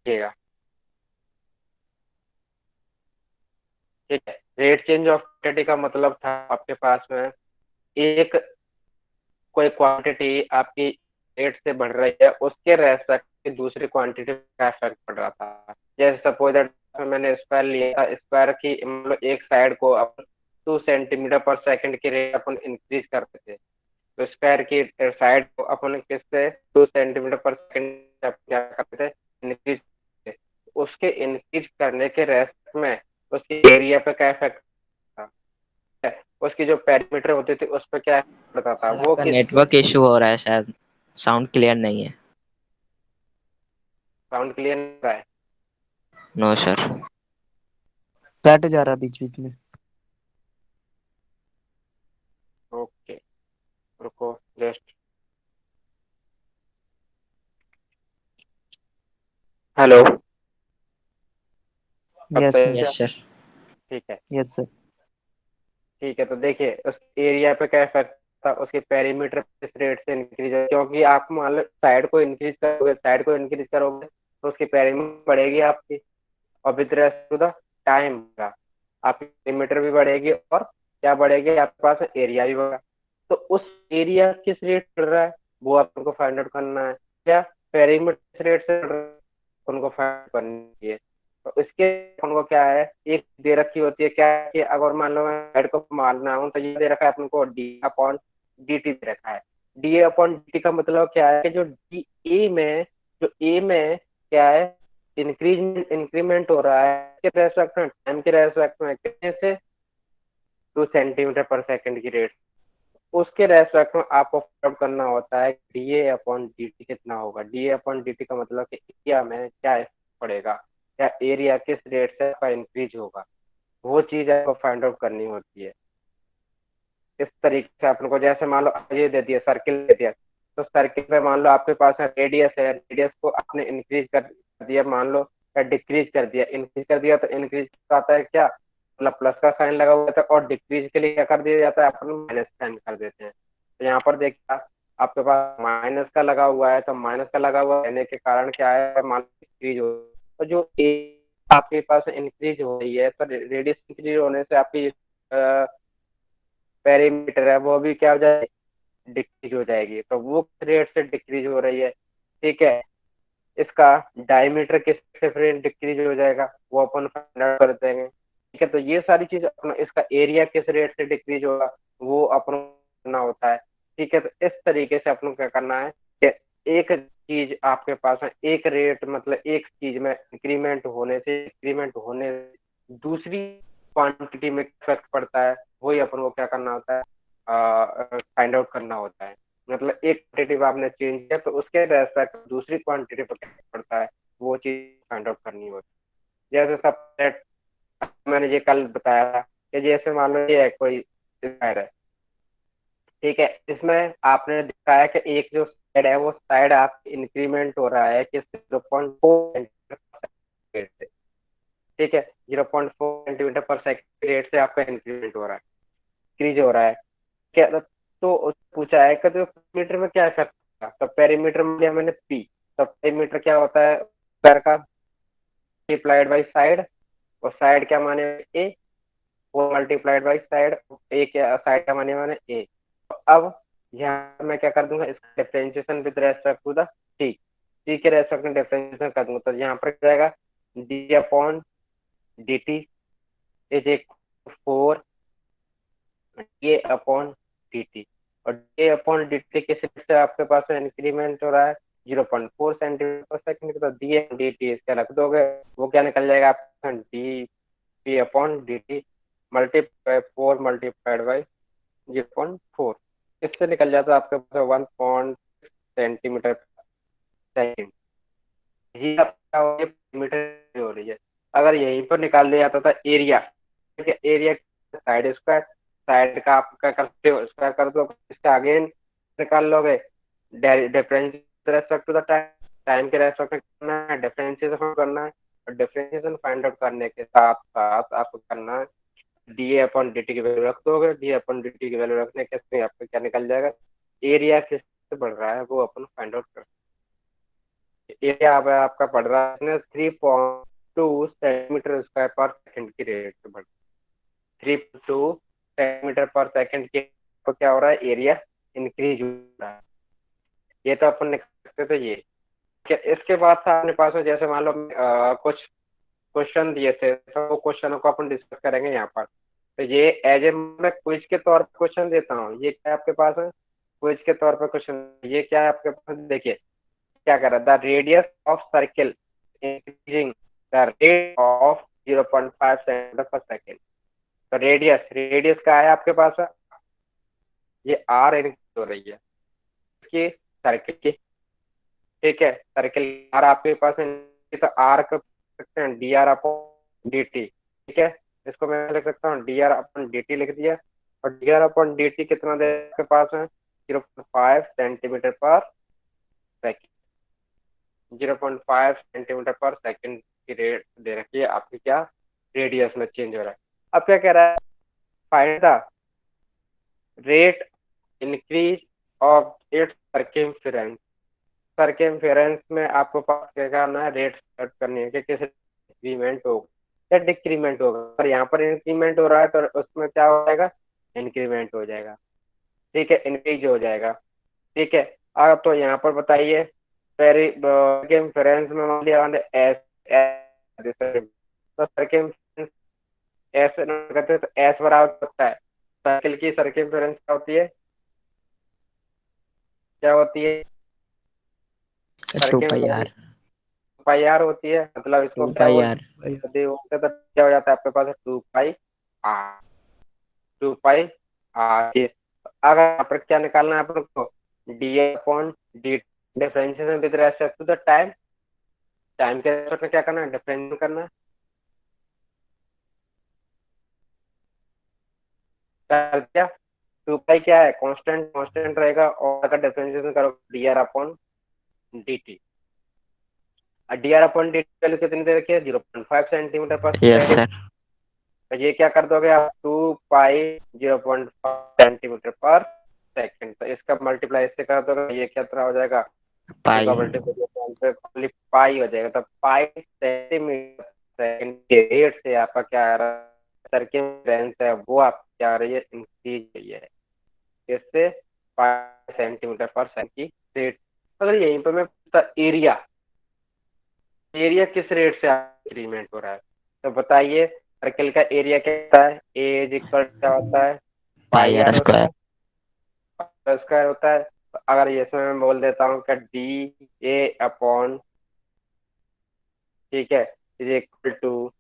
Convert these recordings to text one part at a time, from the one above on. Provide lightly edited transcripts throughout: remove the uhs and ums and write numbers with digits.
देखिएगा। ठीक है, रेट चेंज ऑफ क्वांटिटी का मतलब था आपके पास में एक कोई क्वांटिटी आपकी रेट से बढ़ रही है, उसके रेस्पेक्ट में दूसरी क्वांटिटी का इफेक्ट पड़ रहा था। जैसे सपोज दैट मैंने स्क्वायर लिया था, स्क्वायर की मतलब एक साइड को अपन 2 सेंटीमीटर पर सेकंड की रेट अपन इंक्रीज करते थे, तो स्क्वायर की साइड को अपन किससे 2 सेंटीमीटर पर सेकंड क्या करते थे, इंक्रीज करते थे। उसके इंक्रीज करने के रेस्पेक्ट में उसकी एरिया पे क्या इफेक्ट था, उसकी जो पैरामीटर होती थी उस पर क्या इफेक्ट पड़ता था, सर वो आपका किस। नेटवर्क इशू हो रहा है शायद, साउंड क्लियर नहीं है। साउंड क्लियर नहीं रहा है। No sir. कट जा रहा बीच बीच में। ओके, रुको जस्ट। हेलो, अब यस सही है सर। क्या? Yes sir. ठीक है। Yes sir. ठीक है, तो देखिए उस एरिया पे क्या इफेक्ट था, उसके पेरीमीटर किस रेट से इंक्रीज है, क्योंकि आप मान लो साइड को इंक्रीज करोगे तो उसकी पेरीमीटर बढ़ेगी आपकी, और with respect to the time का आपकी पेरीमीटर भी बढ़ेगी, और क्या बढ़ेगी आपके पास एरिया भी बढ़ेगा। तो उस एरिया किस रेट बढ़ रहा है वो आपको फाइंड आउट करना है, क्या पेरीमीटर किस रेट से बढ़ रहा है उनको फाइंड आउट करनी है। तो इसके उनको क्या है, एक दे रखी होती है क्या कि अगर मान लो मैं हेड को मारना हूँ तो ये दे रखा है अपन को डी अपॉन डी टी दे रखा है। डी अपॉन डी टी का मतलब क्या है कि जो ए में क्या है, इंक्रीमेंट हो रहा है के रेस्पेक्ट में, टाइम के रेस्पेक्ट में कितने से 2 सेंटीमीटर पर सेकंड की रेट, उसके रेस्पेक्ट में आपको फाइंड आउट करना होता है D A upon D T कितना होगा। D A upon D T का मतलब कि एरिया में क्या पड़ेगा, क्या एरिया किस रेट से आपका इंक्रीज होगा, वो चीज आपको फाइंड आउट करनी होती है। इस तरीके से अपन को, जैसे मान लो ये दे दिया, सर्किल दे दिया, तो सर्किल पे मान लो आपके पास रेडियस है, रेडियस को आपने इंक्रीज कर दिया, मान लो या डिक्रीज कर दिया। इंक्रीज कर दिया तो इंक्रीज का आता है क्या, मतलब प्लस का साइन लगा हुआ था, और डिक्रीज के लिए क्या कर दिया जाता है, अपन माइनस साइन कर देते हैं। तो यहाँ पर देखिए आपके पास माइनस का लगा हुआ है, तो माइनस का लगा हुआ रहने के कारण क्या है, मान लो इंक्रीज हो, तो जो ए आपके पास इंक्रीज हो रही है, तो रेडियस इंक्रीज होने से आपकी पेरीमीटर है वो भी क्या हो जाएगी, डिक्रीज हो जाएगी। तो वो किस रेट से डिक्रीज हो रही है, ठीक है, इसका डायमीटर किस से फिर डिक्रीज हो जाएगा वो अपन फाइंड आउट कर देंगे। ठीक है, तो ये सारी चीज अपना, इसका एरिया किस रेट से डिक्रीज होगा वो अपन करना होता है। ठीक है, तो इस तरीके से अपन को क्या करना है कि एक चीज आपके पास है, एक रेट मतलब एक चीज में इंक्रीमेंट होने से दूसरी क्वांटिटी में इफेक्ट पड़ता है, वही अपन को क्या करना होता है, फाइंड आउट करना होता है। मतलब एक क्वांटिटी आपने चेंज किया तो उसके रेस्पेक्ट दूसरी क्वांटिटी पर क्या पड़ता है, वो चीज फाइंड आउट करनी होती है। जैसे सब मैंने ये कल बताया था कि जैसे मान लो ये है कोई साइड है, ठीक है, इसमें आपने दिखाया कि एक जो साइड है वो साइड आप इंक्रीमेंट हो रहा है कि 0.4 सेंटीमीटर से, ठीक है, 0.4 सेंटीमीटर पर सेकंड रेट से आपका इंक्रीमेंट हो रहा है, इंक्रीज हो रहा है। क्या तो पूछा है कि तो पेरीमीटर में क्या करता है, तो पेरीमीटर में लिया मैंने पी, तो पेरीमीटर क्या होता है, स्क्वायर का मल्टीप्लाइड बाई साइड, और साइड क्या माने ए, वो मल्टीप्लाइड बाई साइड, ए क्या साइड का माने माने ए। तो अब यहाँ मैं क्या कर दूंगा, इसका differentiation with respect to the T, T के रेस्पेक्ट में डिफरेंशिएशन कर दूंगा, तो यहाँ पर क्या जाएगा, D upon D T is equal 4 A upon D T, और ए अपॉन डी टी किस रेट से आपके पास इंक्रीमेंट हो रहा है, 0.4 सेंटीमीटर पर सेकंड, तो डी एन डी टी इसका रख दोगे, वो क्या निकल जाएगा आपका, D P upon D T multiply 4 multiplied by 0.4, इससे निकल जाता है आपके पास 1 सेंटीमीटर सेकंड। ये आपका मीटर हो रही है। अगर यहीं पर निकाल लिया जाता था एरिया, ठीक है, एरिया साइड स्क्वायर, साइड का आप क्या करते हो, स्क्वायर कर दो, इसका अगेन निकाल लोगे, difference respect to the time, time के रेस्पेक्ट में करना है, डिफरेंशिएशन करना है, और डिफरेंशिएशन फाइंड आउट करने के साथ साथ आपको करना है D A upon D T की वैल्यू रख दोगे, डी अपॉन डी टी की वैल्यू रखने के से आपको क्या निकल जाएगा, एरिया किससे बढ़ रहा है वो अपन फाइंड आउट कर एरिया आपका पड़ रहा है 3.2 सेंटीमीटर स्क्वायर पर सेकंड की रेट से बढ़ 3.2 सेंटीमीटर पर सेकंड के तो क्या हो रहा है, एरिया इंक्रीज हो रहा है। ये तो अपन निकाल सकते थे ये। इसके बाद था अपने पास में, जैसे मान लो कुछ क्वेश्चन दिए थे, तो वो क्वेश्चनों को अपन डिस्कस करेंगे यहाँ पर। तो ये एज ए मैं क्विज के तौर पर क्वेश्चन देता हूँ। ये क्या है आपके पास है, क्विज के तौर पर क्वेश्चन। ये क्या है आपके पास, देखिए क्या कर रहा है, the radius of circle increasing the rate of 0.5 centimetre पर सेकेंड। तो रेडियस रेडियस क्या है आपके पास है, ये आर इंक्रीज हो रही है इसकी सर्किल की। ठीक है, सर्किल आर आपके पास है, तो आर का सकते हैं D R upon D T. ठीक है, इसको मैं लिख सकता हूँ D R upon D T लिख दिया। और D R upon D T कितना दे आपके पास है, 0.5 सेंटीमीटर पर सेकेंड। 0.5 सेंटीमीटर पर सेकेंड की रेट दे रखी है आपकी, क्या रेडियस में चेंज हो रहा है। अब क्या कह रहा है, find the rate increase of its circumference. Circumference में आपको पास क्या करना है, रेट सेट करनी है कि किस इंक्रीमेंट होगा या डिक्रीमेंट होगा। और यहाँ पर इंक्रीमेंट हो रहा है तो उसमें क्या हो जाएगा, इंक्रीमेंट हो जाएगा। ठीक है, इंक्रीज हो जाएगा। ठीक है, अब तो यहाँ पर बताइए सर्कमफेरेंस में मान लिया एस तो सर्कमफेरेंस एस कहते हैं, तो एस बराबर होता है सर्कल की सर्कमफेरेंस क्या होती है, क्या होती है, 2 पाई आर। पाई आर होती है। मतलब इसको क्या 2 पाई आर। बोलते हैं, तो क्या हो जाता है आपके पास 2 पाई आर। 2 पाई आर ये। अगर यहाँ पर क्या निकालना है अपन को, D upon D differentiation with respect to the time. Time के रेस्पेक्ट में क्या करना है, डिफरेंशिएशन करना है। कर दिया, 2 पाई क्या है, कांस्टेंट कांस्टेंट रहेगा, और अगर डिफरेंशिएशन करो D R upon D T. D R upon D T value कितनी दे रखी है, 0.5 सेंटीमीटर पर यस सेकेंड। सर। तो ये क्या कर दोगे आप, 2 पाई 0.5 सेंटीमीटर पर सेकेंड। तो इसका मल्टीप्लाई इससे कर दोगे, ये क्या हो जाएगा, पाई। पाई हो जाएगा। तो पाई सेंटीमीटर सेकेंड के रेट से आपका क्या आ रहा है, सर्कमफेरेंस है वो आप क्या आ रही है, इंक्रीज रही है। इससे पाई सेंटीमीटर पर सेकेंड की रेट। अगर यहीं पर मैं एरिया, एरिया किस रेट से इंक्रीमेंट हो रहा है, तो बताइए सर्कल का एरिया क्या होता है, ए इज इक्वल क्या होता है, पाई पाई आर आर होता स्क्वायर। है, स्क्वायर होता है। तो अगर ये इसमें मैं बोल देता हूँ कि डी ए अपॉन, ठीक है, is equal to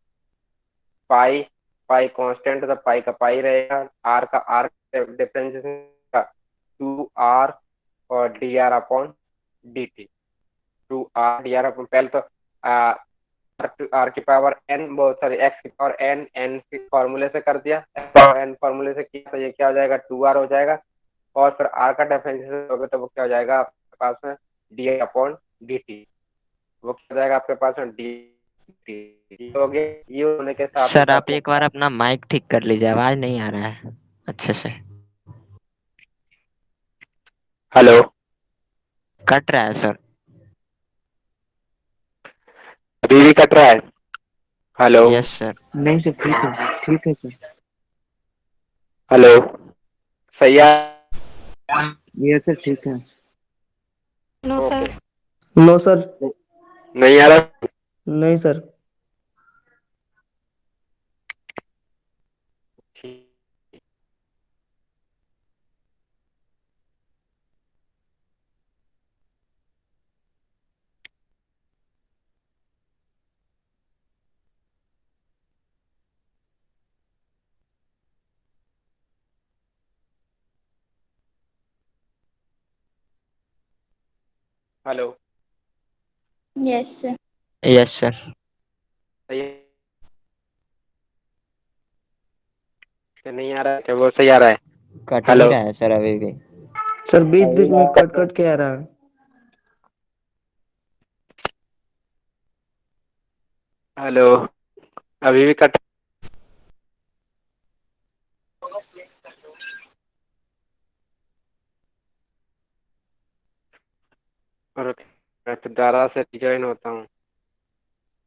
pi, pi constant तो पाई का पाई रहेगा, आर डिफरेंस का 2 आर और D R upon D T. 2 R D R upon, पहले तो आर की पावर एन, बहुत सारी एक्स की पावर एन, एन के फॉर्मूले से कर दिया, पावर एन फॉर्मूले से किया, तो ये क्या हो जाएगा, 2 आर हो जाएगा। और फिर आर का डिफरेंशिएशन होगा तो वो क्या हो जाएगा आपके पास में, डी अपॉन डी टी। वो क्या हो जाएगा आपके पास में, डी टी हो गया। ये होने के साथ सर साथ आप एक बार अपना माइक ठीक कर लीजिए, आवाज नहीं आ रहा है अच्छे से। हेलो, कट रहा है सर। अभी भी कट रहा है, हेलो यस सर। नहीं सर, ठीक है सर। हेलो, सही है। ये सर ठीक है। No okay, sir. No sir. नहीं आ रहा, नहीं सर। ठीक। Hello, yes sir. Yes sir. सही है कि नहीं आ रहा है, क्या वो सही आ रहा है, कट नहीं हेलो रहा है सर अभी भी। सर बीच बीच में कट कट के आ रहा है। हेलो, अभी भी कट, और 12 से ज्वाइन होता हूँ।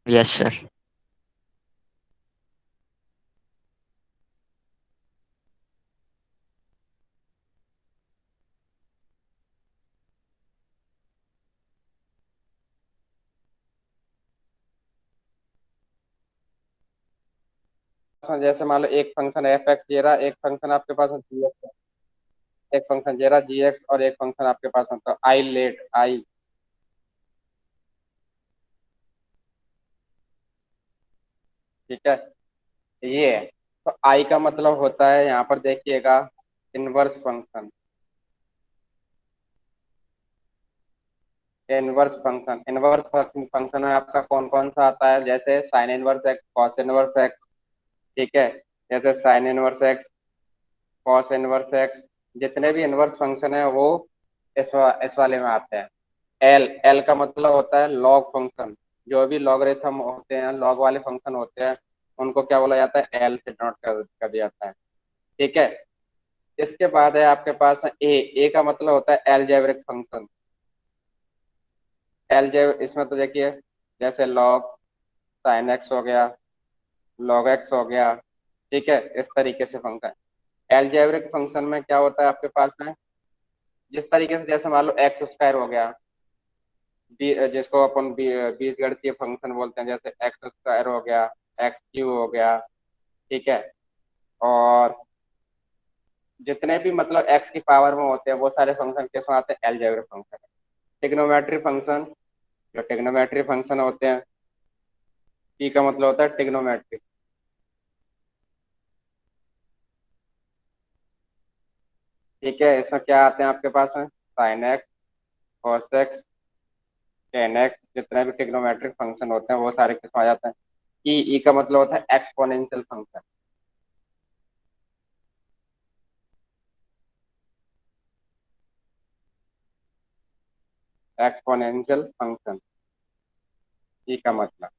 Yes sir. जैसे मान लो एक फंक्शन एफ एक्स दे रहा, एक फंक्शन आपके पास जी एक्स, एक फंक्शन दे रहा जी एक्स, और एक फंक्शन आपके पास है तो आई लेट आई। ठीक है, ये है। तो आई का मतलब होता है, यहाँ पर देखिएगा, इनवर्स फंक्शन। इनवर्स फंक्शन में आपका कौन कौन सा आता है, जैसे sine inverse x, cos inverse x. ठीक है, जैसे sine inverse x, cos inverse x, जितने भी इनवर्स फंक्शन है वो इस वाले में आते हैं। एल एल का मतलब होता है लॉग फंक्शन। जो भी लॉगरिथम होते हैं, लॉग वाले फंक्शन होते हैं, उनको क्या बोला जाता है, एल से डिनोट कर दिया जाता है। ठीक है, इसके बाद है आपके पास ए का मतलब होता है एलजेब्रिक फंक्शन। एलजेब इसमें तो देखिए, जैसे लॉग साइन एक्स हो गया, लॉग एक्स हो गया। ठीक है, इस तरीके से फंक्शन। एलजेब्रिक फंक्शन में क्या होता है आपके पास में, जिस तरीके से, जैसे मान लो एक्स स्क्वायर हो गया, जिसको अपन बीजगणितीय फंक्शन बोलते हैं, जैसे एक्स स्क्वायर हो गया, एक्स क्यू हो गया। ठीक है, और जितने भी मतलब एक्स की पावर में होते हैं वो सारे फंक्शन किस में आते हैं, एलजेब्रिक फंक्शन। टिग्नोमेट्री फंक्शन, जो टिग्नोमेट्री फंक्शन होते हैं, टी का मतलब होता है टिग्नोमेट्री। ठीक है, इसमें क्या आते हैं आपके पास में, sine x, cos x, ten x, जितने भी टिग्नोमेट्रिक फंक्शन होते हैं वो सारे किस में आ जाते हैं। ई का मतलब होता है एक्सपोनेंशियल फंक्शन। एक्सपोनेंशियल फंक्शन, ई का मतलब,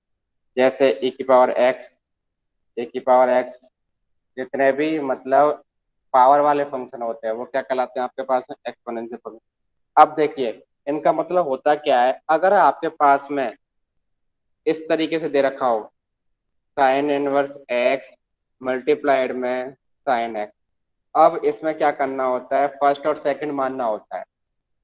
जैसे ई की पावर एक्स, ए की पावर एक्स, जितने भी मतलब पावर वाले फंक्शन होते हैं वो क्या कहलाते हैं आपके पास में, एक्सपोनेंशियल फंक्शन। अब देखिए, इनका मतलब होता क्या है, अगर आपके पास में इस तरीके से दे रखा हो, साइन इनवर्स एक्स मल्टीप्लाइड में साइन एक्स, अब इसमें क्या करना होता है, फर्स्ट और सेकंड मानना होता है।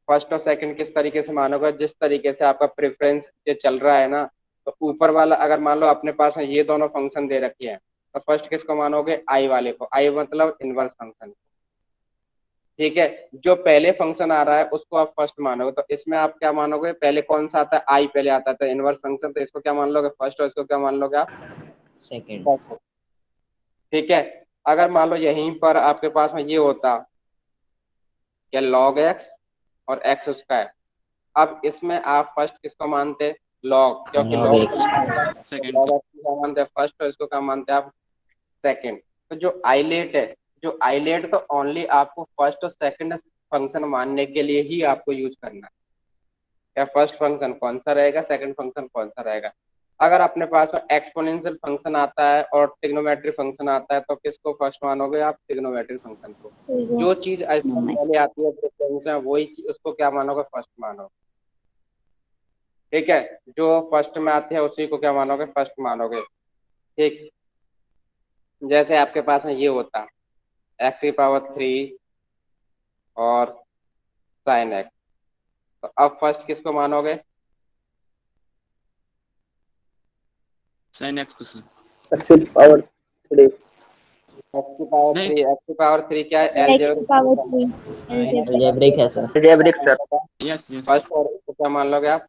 फर्स्ट और सेकंड किस तरीके से मानोगे, जिस तरीके से आपका प्रेफरेंस ये चल रहा है ना, तो ऊपर वाला अगर मान लो अपने पास में ये दोनों फंक्शन दे रखी है, तो फर्स्ट किसको मानोगे, आई वाले को, आई मतलब इनवर्स फंक्शन। ठीक है, जो पहले फंक्शन आ रहा है उसको आप फर्स्ट मानोगे, तो इसमें आप क्या मानोगे, पहले कौन सा आता है, आई पहले आता था इनवर्स फंक्शन, तो इसको क्या मान लोगे, फर्स्ट, और इसको क्या मान लोगे आप, सेकंड। second। ठीक है, अगर मान लो यहीं पर आपके पास में ये होता कि लॉग एक्स और एक्स स्क्वायर, अब इसमें आप फर्स्ट किसको मानते, लॉग, क्योंकि log log x. Log x को क्या मानते हैं, फर्स्ट, और इसको क्या मानते हैं आप, सेकंड। तो जो आइलेट है, जो आइलेट तो ओनली आपको फर्स्ट और सेकंड फंक्शन मानने के लिए ही आपको यूज करना है। या फर्स्ट फंक्शन कौन सा रहेगा, सेकंड फंक्शन कौन सा रहेगा। अगर अपने पास में एक्सपोनेंशियल फंक्शन आता है और ट्रिग्नोमेट्री फंक्शन आता है, तो किसको फर्स्ट मानोगे आप, ट्रिग्नोमेट्री फंक्शन को। जो चीज इसमें पहले आती है प्रेफरेंस में, वही उसको क्या मानोगे, फर्स्ट मानोगे। ठीक है, जो फर्स्ट में आती है उसी को क्या मानोगे, फर्स्ट मानोगे। ठीक, जैसे आपके पास में ये होता, एक्स की पावर 3 और साइन एक्स, तो अब फर्स्ट किसको मानोगे, साइन एक्स को सर। एक्स की पावर 3 क्या है, X to algebraic power function. 3. Algebra. Algebraic है sir. Algebraic sir. Yes yes first, और इसको क्या मान लोगे आप,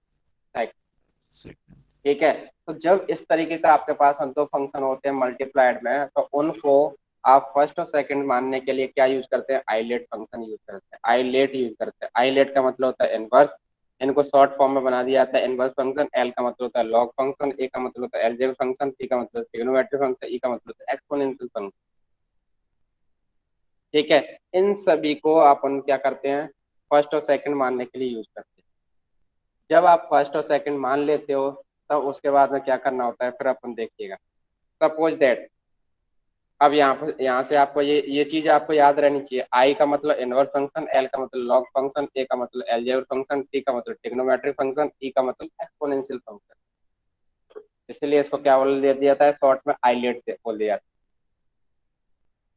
सेकंड। ठीक है, तो जब इस तरीके का आपके पास दो फंक्शन होते हैं मल्टीप्लाइड में, तो उनको आप फर्स्ट और सेकंड मानने के लिए क्या यूज करते हैं, आइलेट फंक्शन यूज करते हैं, आइलेट यूज करते हैं। आइलेट का मतलब होता है इनवर्स, इनको शॉर्ट फॉर्म में बना दिया जाता है इनवर्स फंक्शन। एल का मतलब होता है लॉग फंक्शन, ए का मतलब होता है एलजेब्रिक फंक्शन, टी का मतलब ट्रिग्नोमेट्रिक फंक्शन, ई का मतलब होता है एक्सपोनेंशियल फंक्शन। ठीक है, इन सभी को अपन क्या करते हैं, फर्स्ट और सेकंड मानने के लिए यूज करते हैं। जब आप फर्स्ट और सेकंड मान लेते हो, तब उसके बाद में क्या करना होता है, फिर अपन देखिएगा। सपोज दैट अब यहाँ से आपको ये चीज आपको याद रहनी चाहिए। आई का मतलब इनवर्स फंक्शन, एल का मतलब लॉग फंक्शन, ए का मतलब अलजेब्रिक फंक्शन, टी का मतलब ट्रिग्नोमेट्रिक फंक्शन, ई का मतलब एक्सपोनेंशियल फंक्शन। इसलिए इसको क्या बोल दिया था, शॉर्ट में आईलेट बोल दिया था।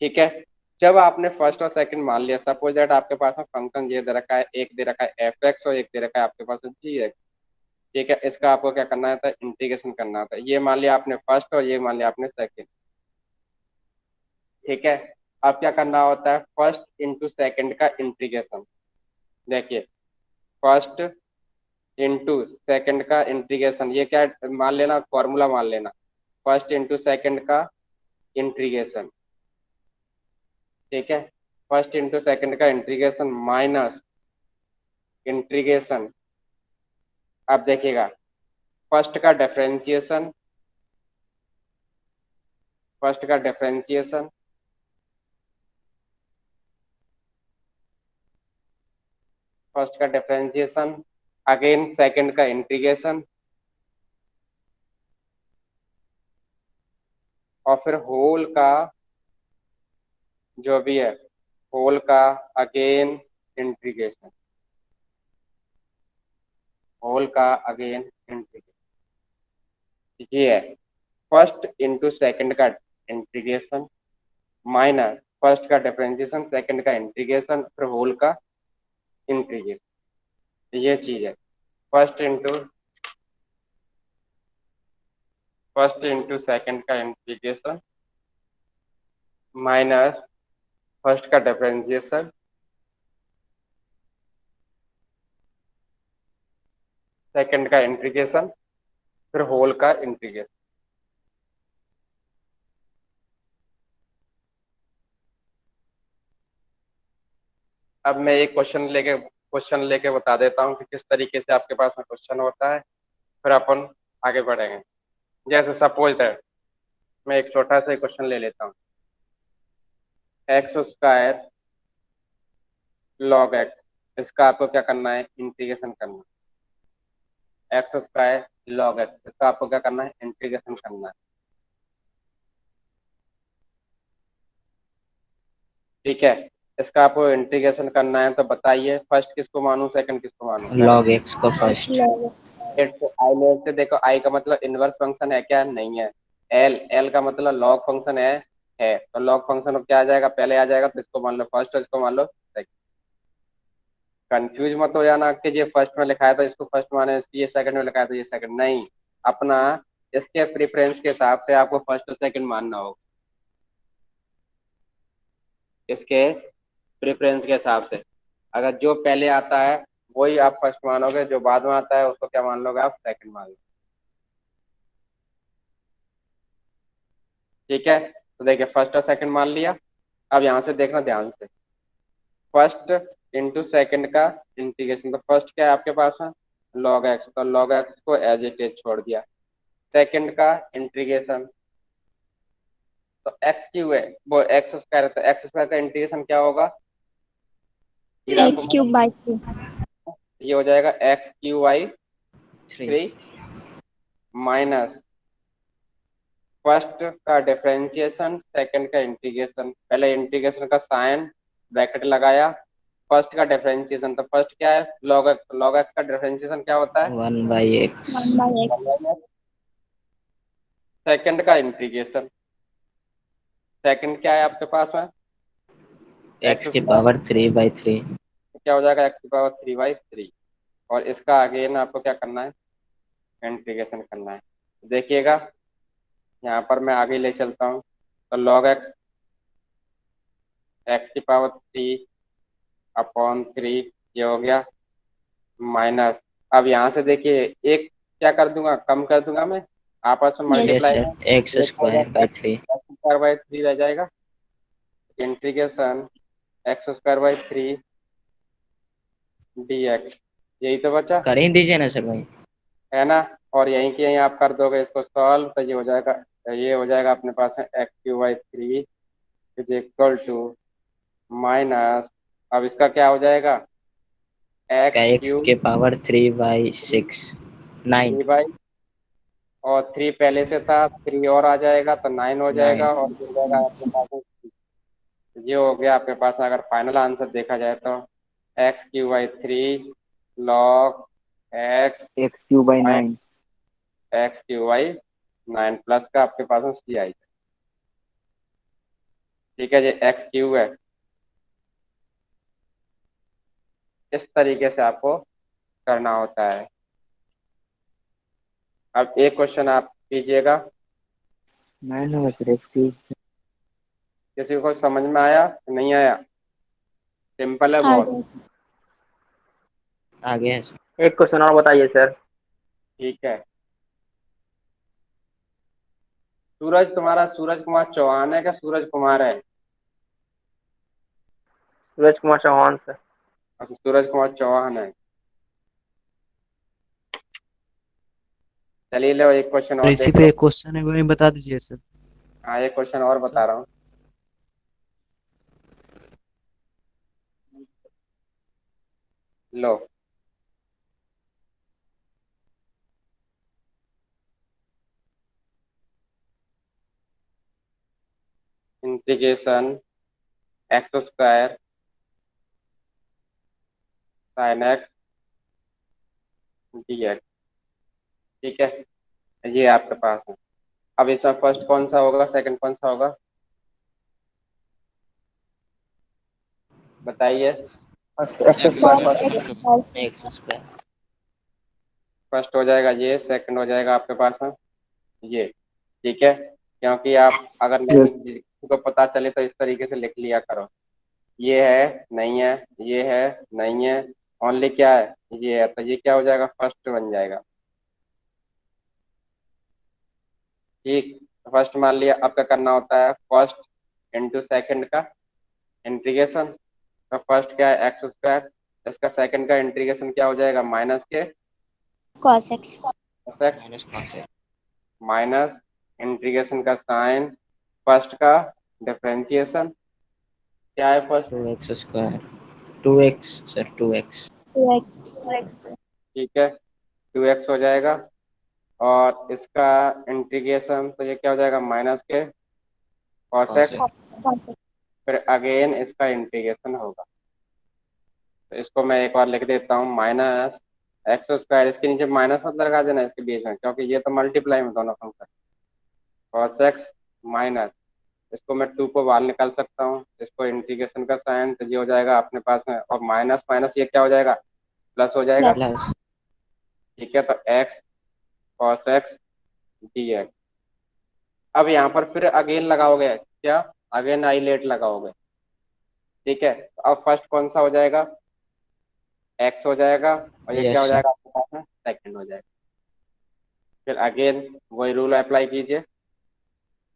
ठीक है, जब आपने फर्स्ट और सेकंड मान लिया, सपोज दैट आपके पास में फंक्शन ये दे रखा है, एक दे रखा है एफ एक्स और एक दे रखा है आपके पास जी एक्स। ठीक है, इसका आपको क्या करना है, इंटीग्रेशन करना होता है। ये मान लिया आपने फर्स्ट और ये मान लिया आपने सेकंड। ठीक है, अब क्या करना होता है, फर्स्ट इंटू सेकंड का इंटीग्रेशन। देखिए, फर्स्ट इंटू सेकंड का इंटीग्रेशन, ये क्या मान लेना, फॉर्मूला मान लेना, फर्स्ट इंटू सेकंड का इंटीग्रेशन। ठीक है, फर्स्ट इंटू सेकंड का इंटीग्रेशन माइनस इंटीग्रेशन। अब देखिएगा, फर्स्ट का डिफरेंशिएशन, फर्स्ट का डिफरेंशिएशन, फर्स्ट का डिफरेंशिएशन, अगेन सेकंड का इंटीग्रेशन, और फिर होल का जो भी है, होल का अगेन इंटीग्रेशन, होल का अगेन इंटीग्रेशन। ये है फर्स्ट इंटू सेकंड का इंटीग्रेशन माइनस फर्स्ट का डिफरेंशिएशन, सेकंड का इंटीग्रेशन, फिर होल का इंटीग्रेशन। ये चीज है फर्स्ट इंटू सेकंड का इंटीग्रेशन माइनस फर्स्ट का डिफरेंशिएशन, सेकंड का इंटीग्रेशन, फिर होल का इंटीग्रेशन। अब मैं एक क्वेश्चन लेके बता देता हूँ कि किस तरीके से आपके पास में क्वेश्चन होता है, फिर अपन आगे बढ़ेंगे। जैसे सपोज दैट मैं एक छोटा सा क्वेश्चन ले लेता हूँ, एक्स स्क्वायर लॉग एक्स, इसका आपको क्या करना है, इंटीग्रेशन करना है। एक्स स्क्वायर लॉग एक्स, इसका आपको क्या करना है, इंटीग्रेशन करना है। ठीक है, इसका आपको इंटीग्रेशन करना है, तो बताइए फर्स्ट किसको मानूं, सेकंड किसको मानूं। लॉग एक्स को फर्स्ट। आई लेट से देखो, आई का मतलब इनवर्स फंक्शन है क्या, नहीं है। एल का मतलब लॉग फंक्शन है तो लॉग फंक्शन क्या आ जाएगा, पहले आ जाएगा, तो इसको मान लो फर्स्ट और इसको मान लो सेकंड। कंफ्यूज मत हो जाना कि ये फर्स्ट में लिखा है तो इसको फर्स्ट माने, इसकी ये सेकंड में लिखा है तो ये सेकंड, नहीं। अपना इसके प्रेफरेंस के हिसाब से आपको फर्स्ट और सेकंड मानना होगा, इसके प्रेफरेंस के हिसाब से। अगर जो पहले आता है वही आप फर्स्ट मानोगे, जो बाद में आता है उसको क्या मान लोगे, आप सेकंड मान लो। ठीक है, तो देखिए फर्स्ट और सेकंड मान लिया। अब यहाँ से देखना ध्यान से, फर्स्ट इंटू सेकंड का इंटीग्रेशन, तो फर्स्ट क्या है आपके पास में, लॉग एक्स, तो लॉग एक्स को एज इट इज छोड़ दिया। सेकंड का इंटीग्रेशन, तो एक्स क्यू है वो एक्स स्क्वायर है, तो एक्स स्क्वायर का इंटीग्रेशन क्या होगा, एक्स क्यूब बाई 2। ये हो जाएगा x Q by 3 3 minus first का डिफरेंशिएशन, सेकंड का इंटीग्रेशन, पहले इंटीग्रेशन का साइन ब्रैकेट लगाया, फर्स्ट का डिफरेंशिएशन, तो फर्स्ट क्या है, लॉग एक्स, लॉग एक्स का डिफरेंशिएशन क्या होता है, 1/x। 1/x। सेकंड का इंटीग्रेशन, सेकंड क्या है आपके पास में, x की पावर 3/3। क्या हो जाएगा, एक्स की पावर 3/3, और इसका अगेन आपको क्या करना है, इंटीग्रेशन करना है। देखिएगा यहाँ पर मैं आगे ले चलता हूँ, तो log x, एक्स की पावर 3/3 ये हो गया, माइनस, अब यहाँ से देखिए एक क्या कर दूंगा, कम कर दूंगा मैं, आपस में यस मल्टीप्लाई सर, में, x square by 3। X square by 3 रह जाएगा, integration x square by 3 dx, यही तो बचा कर ही दीजिए ना सर भाई। है ना। और यहीं के यहीं आप कर दोगे इसको सॉल्व, तो ये हो जाएगा अपने पास में X Q by 3 is equal to minus, अब इसका क्या हो जाएगा, का एक्स x क्यू के पावर 3/6 9। 3 बाई, और 3 पहले से था, 3 और आ जाएगा तो 9 हो जाएगा, 9। और जो जाएगा आपके पास में। ये हो गया आपके पास। अगर फाइनल आंसर देखा जाए तो x³ 3 log x³ 9। x³ 9 plus का आपके पास में सी आई। ठीक है, ये x³ है। इस तरीके से आपको करना होता है। अब एक क्वेश्चन आप कीजिएगा। 9 होगा सर x³। किसी को समझ में आया नहीं आया? सिंपल है बहुत। आगे आगे है सर। एक क्वेश्चन और बताइए सर। ठीक है, सूरज तुम्हारा सूरज कुमार चौहान है क्या सूरज कुमार है? सूरज कुमार चौहान सर। अच्छा, सूरज कुमार चौहान है। चलिए लो, एक क्वेश्चन और इसी देख पे लो। एक क्वेश्चन है, वही बता दीजिए सर। हाँ, एक क्वेश्चन और सर बता रहा हूँ। लो, integration x² sin x dx। ठीक है, ये आपके पास है। अब इसमें फर्स्ट कौन सा होगा, सेकंड कौन सा होगा, बताइए। X cos square x x cos x²। First हो जाएगा ये, सेकंड हो जाएगा आपके पास में ये। ठीक है, क्योंकि आप अगर नहीं किसी को पता चले तो इस तरीके से लिख लिया करो। ये है नहीं है, ये है नहीं है, ओनली क्या है ये है, तो ये क्या हो जाएगा, फर्स्ट बन जाएगा। ठीक, फर्स्ट मान लिया। अब क्या करना होता है, फर्स्ट इंटू सेकंड का इंटीग्रेशन। तो फर्स्ट क्या है x², इसका सेकंड का इंटीग्रेशन क्या हो जाएगा, माइनस के cos x cos x, minus कौन से? माइनस इंटीग्रेशन का साइन, फर्स्ट का डिफरेंशिएशन क्या है first. 2x²। 2x sir, 2x। 2x ठीक है, 2x हो जाएगा, और इसका इंटीग्रेशन तो ये क्या हो जाएगा, माइनस के cos कौन x। से? cos x फिर अगेन इसका इंटीग्रेशन होगा। तो इसको मैं एक बार लिख देता हूँ, -x²। इसके नीचे माइनस मत लगा देना इसके बीच में, क्योंकि ये तो मल्टीप्लाई में दोनों फंक्शन। cos x माइनस, इसको मैं 2 को बाहर निकाल सकता हूँ, इसको इंटीग्रेशन का साइन, तो ये हो जाएगा अपने पास में, और माइनस माइनस ये क्या हो जाएगा, प्लस हो जाएगा। plus plus. ठीक है, तो x cos x dx। अब यहाँ पर फिर अगेन लगाओगे क्या, अगेन आइलेट लगाओगे। ठीक है, तो अब फर्स्ट कौन सा हो जाएगा, x हो जाएगा, और ये क्या यस हो सर। जाएगा आपके पास में, सेकंड हो जाएगा। फिर अगेन वही रूल अप्लाई कीजिए,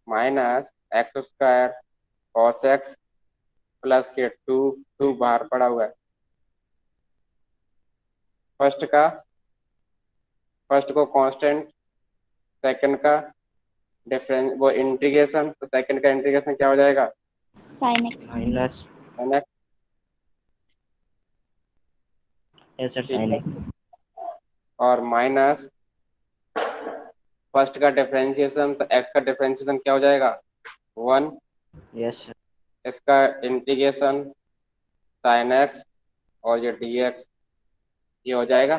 -x² cos x प्लस के 2 बाहर पड़ा हुआ है। फर्स्ट का, फर्स्ट को कांस्टेंट, सेकंड का डिफरेंस वो इंटीग्रेशन, तो सेकंड का इंटीग्रेशन क्या हो जाएगा, sin x माइनस। है ना। यस सर, ठीक साइन है, x। और माइनस फर्स्ट का डिफरेंशिएशन, तो x का डिफरेंशिएशन क्या हो जाएगा, 1। Yes sir. इसका इंटीग्रेशन sin x, और ये dx, ये हो जाएगा।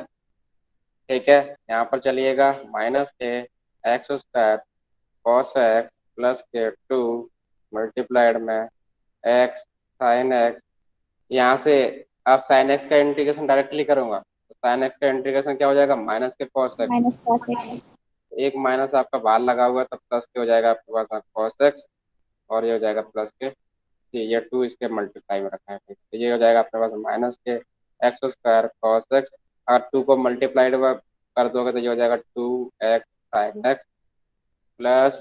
ठीक है, यहाँ पर चलिएगा, माइनस के x² cos x प्लस के 2 मल्टीप्लाइड में x sin x। यहाँ से अब sin x का इंटीग्रेशन डायरेक्टली करूंगा, तो sin x का इंटीग्रेशन क्या हो जाएगा, माइनस के cos x। minus cos x एक माइनस आपका बाहर लगा हुआ है, तो प्लस के हो जाएगा आपके पास में cos x, और ये हो जाएगा प्लस के, ये 2 इसके मल्टीप्लाई में रखा है। तो ये हो जाएगा आपके पास माइनस के x² cos x। अगर 2 को मल्टीप्लाइड कर दोगे तो ये हो जाएगा 2x sin x plus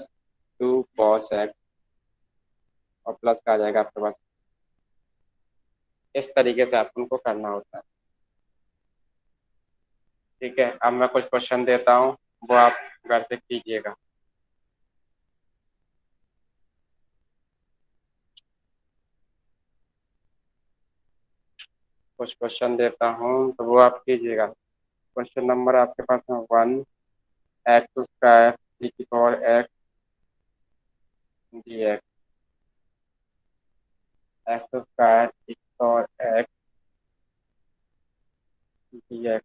2 cos x, और प्लस का आ जाएगा आपके पास। इस तरीके से आपको उनको करना होता है। ठीक है, अब मैं कुछ क्वेश्चन देता हूँ, वो आप घर से कीजिएगा। कुछ क्वेश्चन देता हूँ तो वो आप कीजिएगा। क्वेश्चन नंबर आपके पास में 1, x² e की power x dx, x square e की पावर x dx।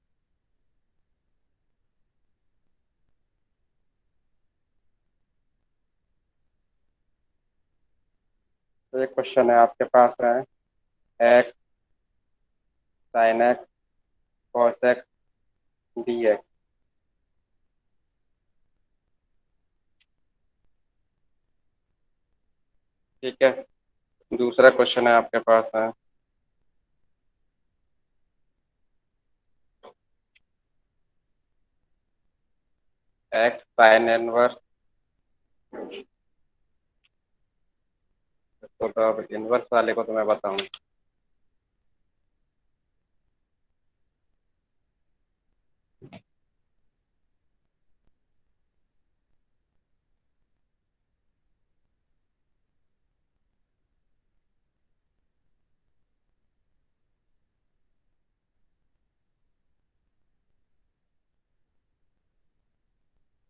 तो एक क्वेश्चन है आपके पास है x sin x cos x dx। ठीक है, दूसरा क्वेश्चन है आपके पास है x sin इनवर्स, तो अब इनवर्स वाले को तो मैं बताऊं।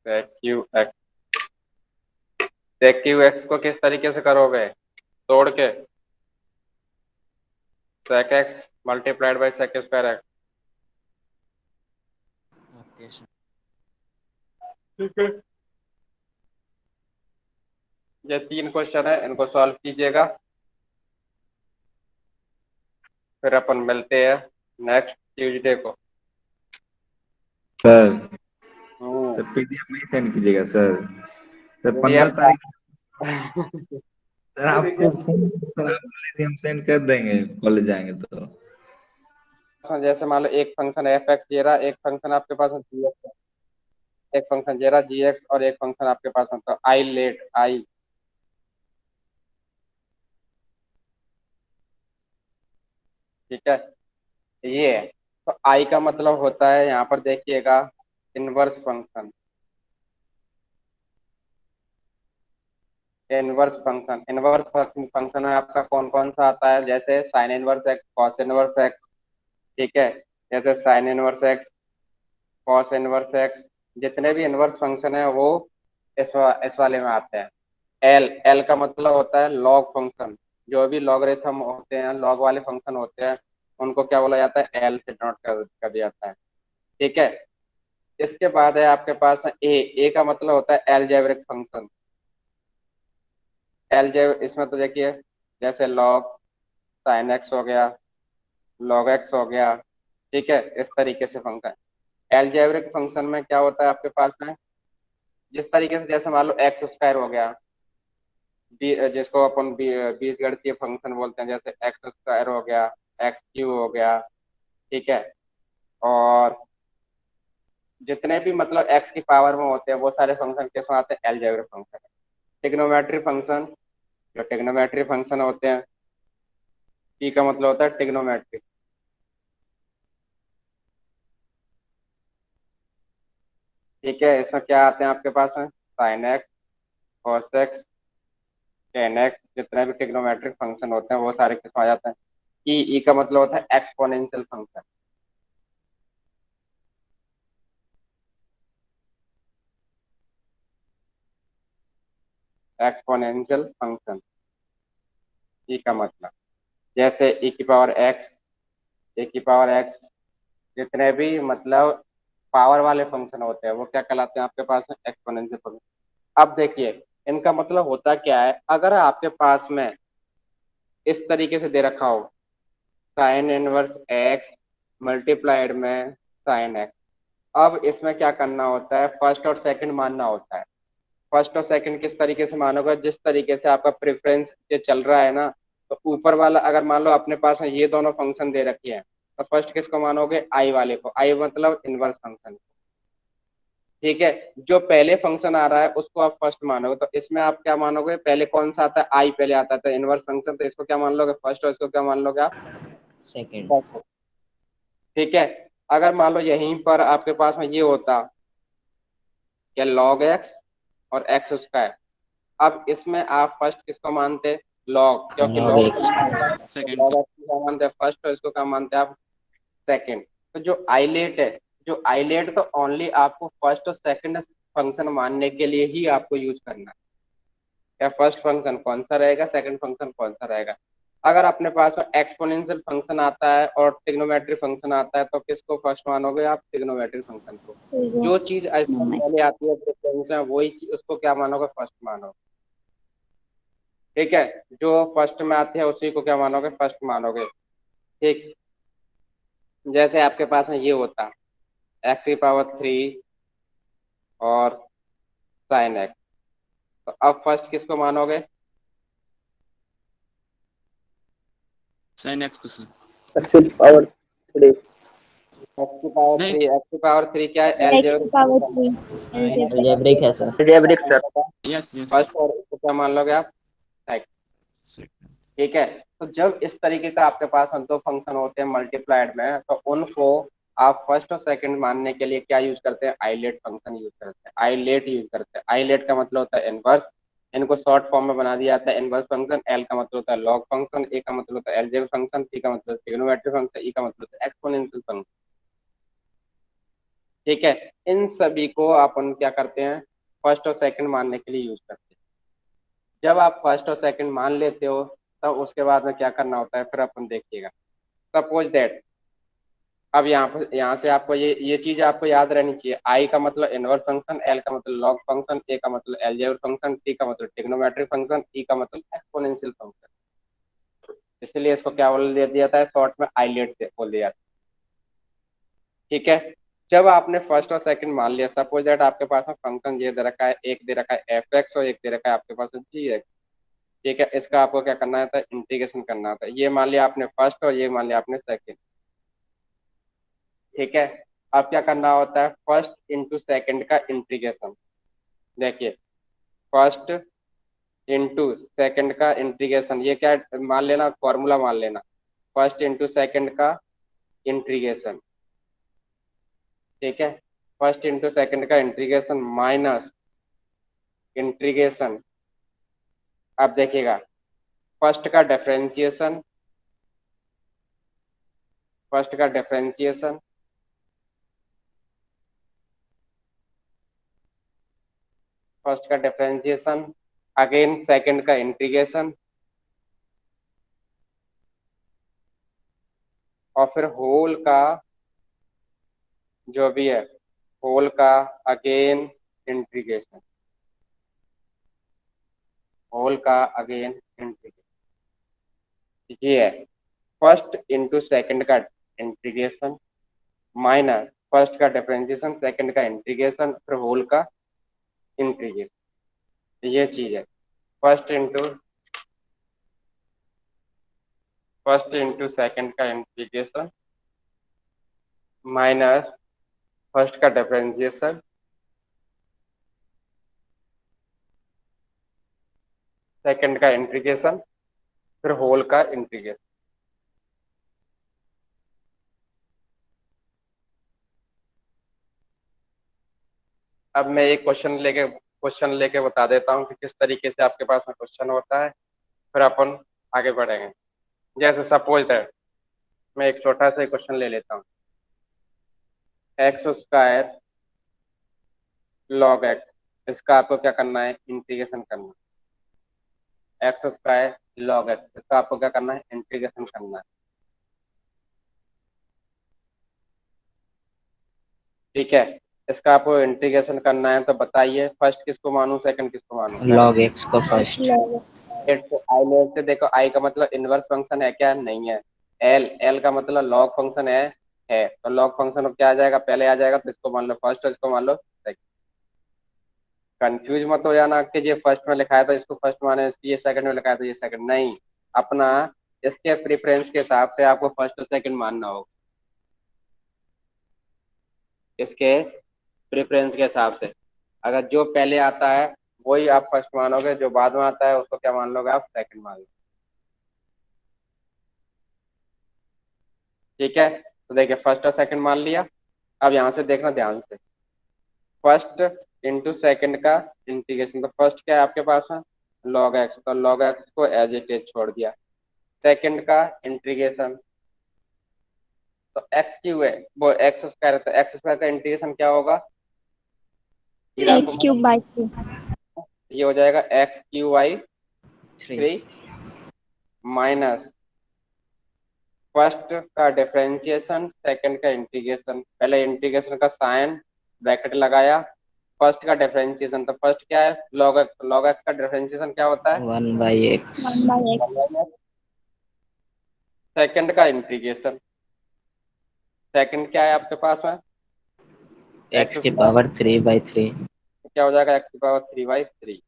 sec Q x, sec Q x को किस तरीके से करोगे, तोड़ के sec x multiplied by sec square x. Okay sir. ठीक है, ये 3 क्वेश्चन है, इनको सॉल्व कीजिएगा, फिर अपन मिलते हैं नेक्स्ट ट्यूसडे को। सर सर पीडीएफ में ही सेंड कीजिएगा सर। सर 15 तारीख सर आपको फोन, सर आप बोले थे हम सेंड कर देंगे कॉलेज जाएंगे तो। जैसे मान लो एक फंक्शन एफ एक्स दे रहा, एक फंक्शन आपके पास जी एक्स, एक फंक्शन दे रहा जी एक्स और एक फंक्शन आपके पास है तो आई लेट आई। ठीक है, ये है तो आई का मतलब होता है, यहाँ पर देखिएगा inverse function, inverse function, inverse function में आपका कौन कौन सा आता है, जैसे sine inverse x, cos inverse x. ठीक है, जैसे sine inverse x, cos inverse x, जितने भी इनवर्स फंक्शन है वो इस वाले में आते हैं। एल, एल का मतलब होता है लॉग फंक्शन, जो भी लॉगरिथम होते हैं, लॉग वाले फंक्शन होते हैं, उनको क्या बोला जाता है, एल से नोट कर दिया जाता है। ठीक है, इसके बाद है आपके पास ए का मतलब होता है एलजेब्रिक फंक्शन। एलजेब इसमें तो देखिए जैसे लॉग साइन एक्स हो गया, लॉग एक्स हो गया। ठीक है, इस तरीके से फंक्शन, एलजेब्रिक फंक्शन में क्या होता है आपके पास में, जिस तरीके से जैसे मान लो एक्स स्क्वायर हो गया, जिसको अपन बीजगणितीय फंक्शन बोलते हैं, जैसे एक्स स्क्वायर हो गया, एक्स क्यू हो गया। ठीक है, और जितने भी मतलब एक्स की पावर में होते हैं वो सारे फंक्शन किस में आते हैं, एलजेब्रिक फंक्शन। टिग्नोमेट्री फंक्शन, जो टिग्नोमेट्री फंक्शन होते हैं, टी का मतलब होता है टिग्नोमेट्री। ठीक है, इसमें क्या आते हैं आपके पास में, sine x, cos x, ten x, जितने भी टिग्नोमेट्रिक फंक्शन होते हैं वो सारे किस में आ जाते हैं, ई का मतलब होता है एक्सपोनेंशियल फंक्शन। एक्सपोनेंशियल फंक्शन, ई का मतलब, जैसे ई की पावर एक्स, ए की पावर एक्स, जितने भी मतलब पावर वाले फंक्शन होते हैं वो क्या कहलाते हैं आपके पास में, एक्सपोनेंशियल फंक्शन। अब देखिए इनका मतलब होता क्या है, अगर आपके पास में इस तरीके से दे रखा हो साइन इनवर्स एक्स मल्टीप्लाइड में साइन एक्स, अब इसमें क्या करना होता है, फर्स्ट और सेकंड मानना होता है। फर्स्ट और सेकंड किस तरीके से मानोगे, जिस तरीके से आपका प्रेफरेंस ये चल रहा है ना, तो ऊपर वाला अगर मान लो अपने पास में ये दोनों फंक्शन दे रखी है तो फर्स्ट किसको मानोगे, आई वाले को, आई मतलब इनवर्स फंक्शन। ठीक है, जो पहले फंक्शन आ रहा है उसको आप फर्स्ट मानोगे, तो इसमें आप क्या मानोगे, पहले कौन सा आता है, आई पहले आता था इनवर्स फंक्शन, तो इसको क्या मान लोगे, फर्स्ट, और इसको क्या मान लोगे आप, सेकंड। second। ठीक है, अगर मान लो यहीं पर आपके पास में ये होता कि लॉग एक्स और एक्स स्क्वायर, अब इसमें आप फर्स्ट किसको मानते, लॉग, क्योंकि log log x. Second log x को क्या मानते हैं फर्स्ट, और इसको क्या मानते हैं आप सेकंड। तो जो आइलेट है, जो आइलेट तो ओनली आपको फर्स्ट और सेकंड फंक्शन मानने के लिए ही आपको यूज करना है। या फर्स्ट फंक्शन कौन सा रहेगा, सेकंड फंक्शन कौन सा रहेगा। अगर अपने पास में एक्सपोनेंशियल फंक्शन आता है और ट्रिग्नोमेट्री फंक्शन आता है तो किसको फर्स्ट मानोगे आप, ट्रिग्नोमेट्री फंक्शन को। जो चीज पहले आती है प्रेफरेंस में वही उसको क्या मानोगे, फर्स्ट मानोगे। ठीक है, जो फर्स्ट में आती है उसी को क्या मानोगे, फर्स्ट मानोगे। ठीक, जैसे आपके पास में ये होता x⁻³ और sin x, तो अब फर्स्ट किसको मानोगे, साइन एक्स को सर। x⁻³ x⁻³ क्या है, x⁻³ अलजेब्रिक है sir. Algebraic sir. Yes yes first और इसको क्या मान लोगे आप, सेकंड। ठीक है, तो जब इस तरीके का आपके पास दो फंक्शन होते हैं मल्टीप्लाइड में, तो उनको आप फर्स्ट और सेकंड मानने के लिए क्या यूज करते हैं, आइलेट फंक्शन यूज करते हैं, आइलेट यूज करते हैं। आइलेट का मतलब होता है इनवर्स, इनको शॉर्ट फॉर्म में बना दिया जाता है इनवर्स फंक्शन। एल का मतलब होता है लॉग फंक्शन, ए का मतलब होता है एलजेब्रिक फंक्शन, टी का मतलब ट्रिग्नोमेट्रिक फंक्शन, ई का मतलब होता है एक्सपोनेंशियल फंक्शन। ठीक है, इन सभी को अपन क्या करते हैं, फर्स्ट और सेकंड मानने के लिए यूज करते हैं। जब आप फर्स्ट और सेकंड मान लेते हो तब उसके बाद में क्या करना होता है, फिर अपन देखिएगा। सपोज दैट, अब यहाँ से आपको ये चीज आपको याद रहनी चाहिए। आई का मतलब इनवर्स फंक्शन, एल का मतलब लॉग फंक्शन, ए का मतलब एलजेब्रिक फंक्शन, टी का मतलब ट्रिग्नोमेट्रिक फंक्शन, ई का मतलब एक्सपोनेंशियल फंक्शन। इसलिए इसको क्या बोल दिया जाता है, शॉर्ट में आइलेट बोल दिया जाता है। ठीक है, जब आपने फर्स्ट और सेकंड मान लिया, सपोज दैट आपके पास में फंक्शन ये दे रखा है, एक दे रखा है f(x) और एक दे रखा है आपके पास g(x). ठीक है, इसका आपको क्या करना होता है, इंटीग्रेशन करना होता है। ये मान लिया आपने फर्स्ट और ये मान लिया आपने सेकंड। ठीक है, अब क्या करना होता है, फर्स्ट इंटू सेकंड का इंटीग्रेशन। देखिए, फर्स्ट इंटू सेकंड का इंटीग्रेशन, ये क्या मान लेना, फॉर्मूला मान लेना, फर्स्ट इंटू सेकंड का इंटीग्रेशन। ठीक है, फर्स्ट इंटू सेकंड का इंटीग्रेशन माइनस इंटीग्रेशन, अब देखिएगा फर्स्ट का डिफरेंशिएशन, फर्स्ट का डिफरेंशिएशन फर्स्ट का डिफरेंशिएशन, अगेन सेकंड का इंटीग्रेशन, और फिर होल का जो भी है, होल का अगेन इंटीग्रेशन, होल का अगेन इंटीग्रेशन। ये है फर्स्ट इंटू सेकंड का इंटीग्रेशन माइनस फर्स्ट का डिफरेंशिएशन, सेकंड का इंटीग्रेशन, फिर होल का इंटीग्रेशन। ये चीज है फर्स्ट इंटू सेकंड का इंटीग्रेशन माइनस फर्स्ट का डिफरेंशिएशन, सेकंड का इंटीग्रेशन, फिर होल का इंटीग्रेशन। अब मैं एक क्वेश्चन लेके बता देता हूँ कि किस तरीके से आपके पास में क्वेश्चन होता है, फिर अपन आगे बढ़ेंगे। जैसे सपोज दैट मैं एक छोटा सा क्वेश्चन ले लेता हूँ, x² log x, इसका आपको क्या करना है, इंटीग्रेशन करना है। x² log x, इसका आपको क्या करना है, इंटीग्रेशन करना है। ठीक है, इसका आपको इंटीग्रेशन करना है, तो बताइए फर्स्ट किसको मानूं, सेकंड किसको मानूं। लॉग एक्स को फर्स्ट। आई से देखो, आई का मतलब इनवर्स फंक्शन है क्या, नहीं है। एल का मतलब लॉग फंक्शन है, तो लॉग फंक्शन क्या आ जाएगा, पहले आ जाएगा, तो इसको मान लो फर्स्ट और इसको मान लो सेकंड। कंफ्यूज मत हो जाना कि ये फर्स्ट में लिखा है तो इसको फर्स्ट माने, इसकी ये सेकंड में लिखा है तो ये सेकंड, नहीं। अपना इसके प्रेफरेंस के हिसाब से आपको फर्स्ट और सेकंड मानना होगा, इसके प्रेफरेंस के हिसाब से। अगर जो पहले आता है वही आप फर्स्ट मानोगे, जो बाद में आता है उसको क्या मान लोगे, आप सेकंड मान लो। ठीक है, तो देखिए फर्स्ट और सेकंड मान लिया। अब यहाँ से देखना ध्यान से, फर्स्ट इंटू सेकंड का इंटीग्रेशन, तो फर्स्ट क्या है आपके पास में, log x, तो log x को एज इट इज छोड़ दिया। सेकंड का इंटीग्रेशन, तो x क्यों है, वो x² है, तो x² का इंटीग्रेशन क्या होगा, एक्स क्यूब बाई 3 ये हो जाएगा x Q by 3 3 minus first का डिफरेंशिएशन सेकंड का इंटीग्रेशन। पहले इंटीग्रेशन का साइन ब्रैकेट लगाया, फर्स्ट का डिफरेंशिएशन, तो फर्स्ट क्या है log x, log x का डिफरेंशिएशन क्या होता है 1/x 1 बाई एक्स सेकंड का इंटीग्रेशन, सेकंड क्या है आपके पास में x की पावर 3/3 क्या हो जाएगा x की पावर 3/3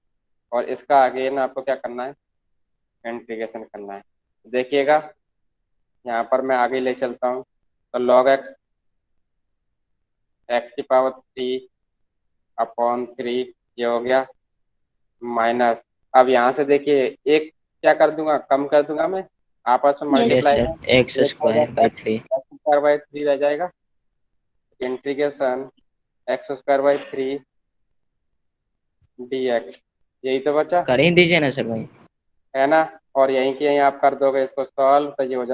और इसका अगेन आपको क्या करना है इंटीग्रेशन करना है। देखिएगा यहाँ पर मैं आगे ले चलता हूँ, तो log x x की पावर 3/3 ये हो गया माइनस, अब यहाँ से देखिए एक क्या कर दूंगा कम कर दूंगा मैं आपस में yes multiply sir x square by 3 square by 3 रह जाएगा, integration x square by 3 dx, यही तो बचा कर ही दीजिए ना सर भाई। है ना। और यहीं के यहीं आप कर दोगे इसको सॉल्व, तो ये हो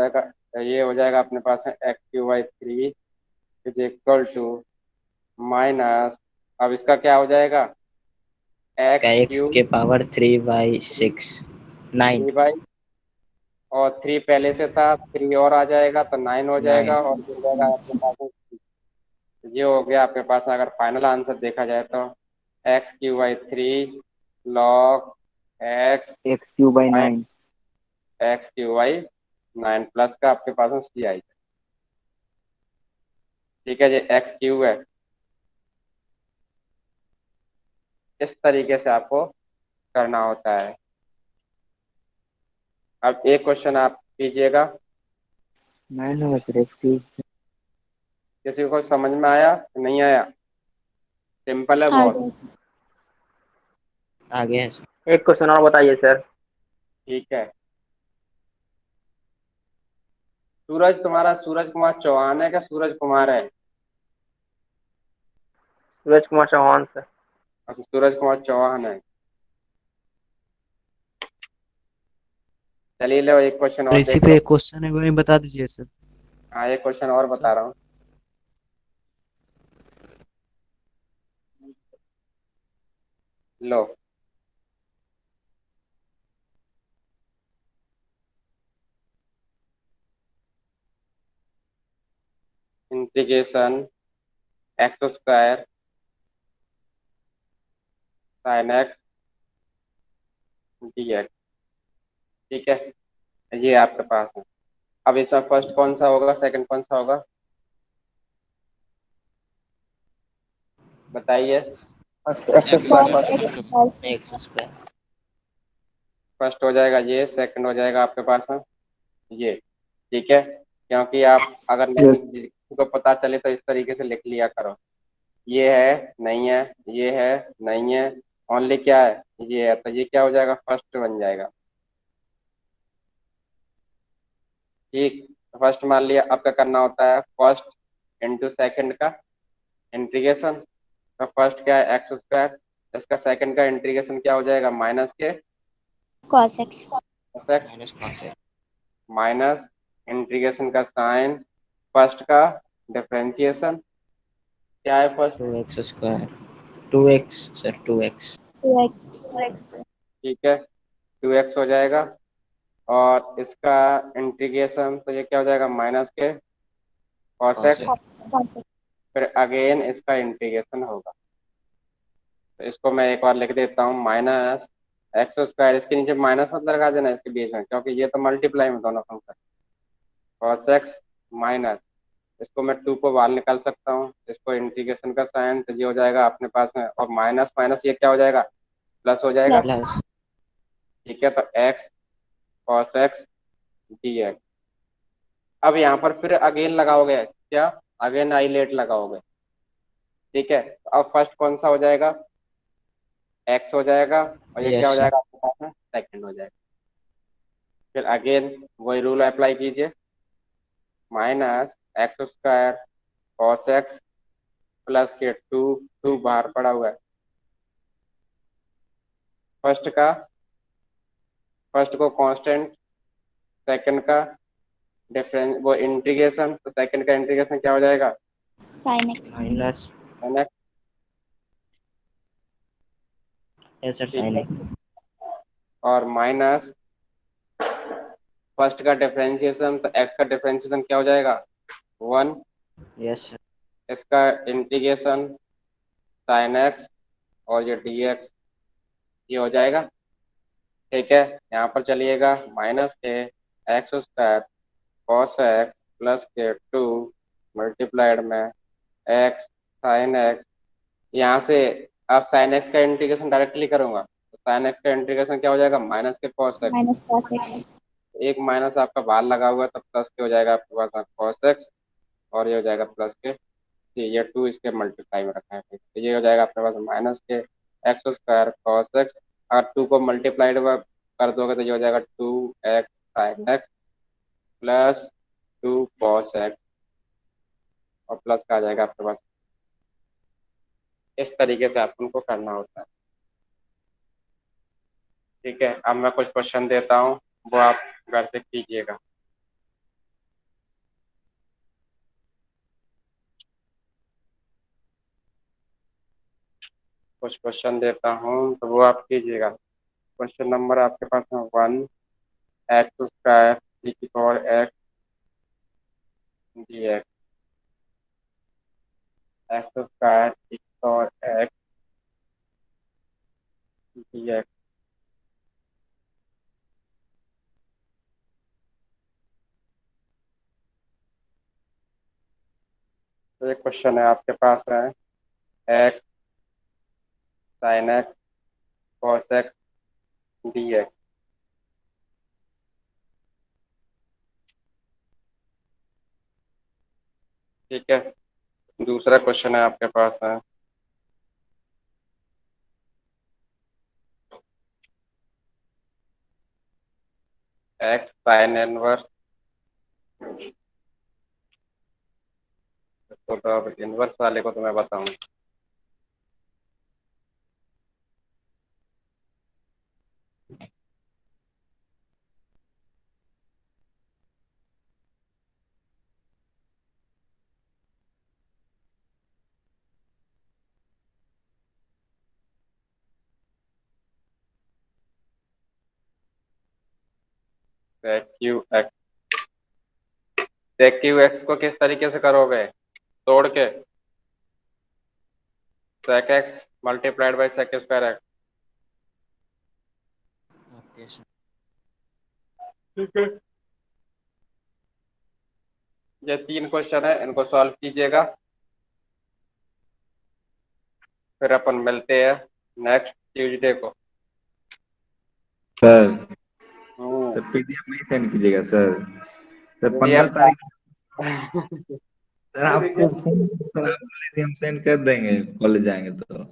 जाएगा अपने पास में X Q by 3 is equal to minus, अब इसका क्या हो जाएगा एक्स x क्यू के पावर 3/6 9 3 बाई और 3 पहले से था 3 और आ जाएगा तो 9 हो जाएगा 9 और मिल जाएगा आपके पास में 3। ये हो गया आपके पास में, अगर फाइनल आंसर देखा जाए तो x Q by 3 log x x cube by 9 x Q by 9 plus का आपके पास में सी आई। ठीक है, ये एक्स क्यू है, इस तरीके से आपको करना होता है। अब एक क्वेश्चन आप कीजिएगा, 9 होगा सर एक्स क्यूब। किसी को समझ में आया नहीं आया, सिंपल है बहुत। आगे आगे है सर। एक क्वेश्चन और बताइए सर। ठीक है, सूरज तुम्हारा सूरज कुमार चौहान है क्या सूरज कुमार है? सूरज कुमार चौहान सर। अच्छा सूरज कुमार चौहान है, चलिए लो एक क्वेश्चन और इसी देख पे लो। एक क्वेश्चन है वही बता दीजिए सर। हाँ एक क्वेश्चन और बता रहा हूँ, लो integration x square sine x d x. ठीक है, ये आपके पास है। अब इसमें फर्स्ट कौन सा होगा सेकंड कौन सा होगा बताइए। X square x square x square first हो जाएगा ये, सेकंड हो जाएगा आपके पास में ये। ठीक है, क्योंकि आप अगर नहीं किसी को पता चले तो इस तरीके से लिख लिया करो, ये है नहीं है, ये है नहीं है, ओनली क्या है ये है, तो ये क्या हो जाएगा फर्स्ट बन जाएगा। ठीक, फर्स्ट मान लिया, अब क्या करना होता है फर्स्ट इंटू सेकंड का इंटीग्रेशन, तो फर्स्ट क्या है एक्स स्क्वायर, इसका सेकंड का इंटीग्रेशन क्या हो जाएगा माइनस के cos x x minus cos x minus integration का साइन फर्स्ट का डिफरेंशिएशन क्या है first. 2x square 2x sir 2x 2x ठीक है 2x हो जाएगा और इसका इंटीग्रेशन तो ये क्या हो जाएगा माइनस के cos cos x, x cos x फिर अगेन इसका इंटीग्रेशन होगा, तो इसको मैं एक बार लिख देता हूँ माइनस एक्स स्क्वायर, इसके नीचे माइनस मत लगा देना इसके बीच में क्योंकि ये तो मल्टीप्लाई में दोनों फंक्शन cos x माइनस, इसको मैं 2 को बाहर निकाल सकता हूँ, इसको इंटीग्रेशन का साइन तो ये हो जाएगा अपने पास में, और माइनस माइनस ये क्या हो जाएगा प्लस हो जाएगा। plus plus ठीक है, तो x cos x dx। अब यहाँ पर फिर अगेन लगाओगे क्या, अगेन आइलेट लगाओगे। ठीक है, तो अब फर्स्ट कौन सा हो जाएगा x हो जाएगा और ये क्या yes हो sir जाएगा आपके पास में सेकंड हो जाएगा। फिर अगेन वही रूल अप्लाई कीजिए, minus x square cos x plus के 2 बाहर पड़ा हुआ है, फर्स्ट को कांस्टेंट, सेकंड का डिफरेंस वो इंटीग्रेशन, तो सेकंड का इंटीग्रेशन क्या हो जाएगा sin x minus है ना। Yes sir, sine x. और माइनस फर्स्ट का डिफरेंशिएशन, तो एक्स का डिफरेंशिएशन क्या हो जाएगा 1, यस सर। इसका इंटीग्रेशन साइन एक्स और ये डी एक्स ये हो जाएगा। ठीक है, यहाँ पर चलिएगा माइनस के x square cos x plus के 2 मल्टीप्लाइड में एक्स साइन एक्स। यहाँ से अब साइन एक्स का इंटीग्रेशन डायरेक्टली करूंगा, तो साइन एक्स का इंटीग्रेशन क्या हो जाएगा माइनस के cos x, minus cos x. एक माइनस आपका बाहर लगा हुआ है तो प्लस के हो जाएगा आपके पास कॉस एक्स, और ये हो जाएगा प्लस के ये 2 इसके मल्टीप्लाई में रखा है। तो ये हो जाएगा आपके पास माइनस के एक्स स्क्वायर कॉस एक्स, अगर 2 को मल्टीप्लाइड कर दोगे तो ये हो जाएगा 2x sine x plus 2 cos x, और प्लस का आ जाएगा आपके पास। इस तरीके से आपको उनको करना होता है। ठीक है, अब मैं कुछ क्वेश्चन देता हूँ, वो आप घर से कीजिएगा। कुछ क्वेश्चन देता हूँ तो वो आप कीजिएगा। क्वेश्चन नंबर आपके पास है 1, एक्स स्क्वायर ई की power x d x, x square e की पावर एक्स डी एक्स। तो ये क्वेश्चन है आपके पास है x sine x cos x d x. ठीक है, दूसरा क्वेश्चन है आपके पास है एक्स साइन इनवर्स, तो अब इनवर्स वाले को तो मैं बताऊँ। sec Q x, sec Q x को किस तरीके से करोगे, तोड़ के sec x multiplied by sec square x. Okay sir. ठीक है, ये 3 क्वेश्चन है, इनको सॉल्व कीजिएगा, फिर अपन मिलते हैं नेक्स्ट ट्यूसडे को। सर सर पीडीएफ में ही सेंड कीजिएगा सर। सर 15 तारीख सर आपको फोन, सर आप बोले थे हम सेंड कर देंगे कॉलेज जाएंगे तो।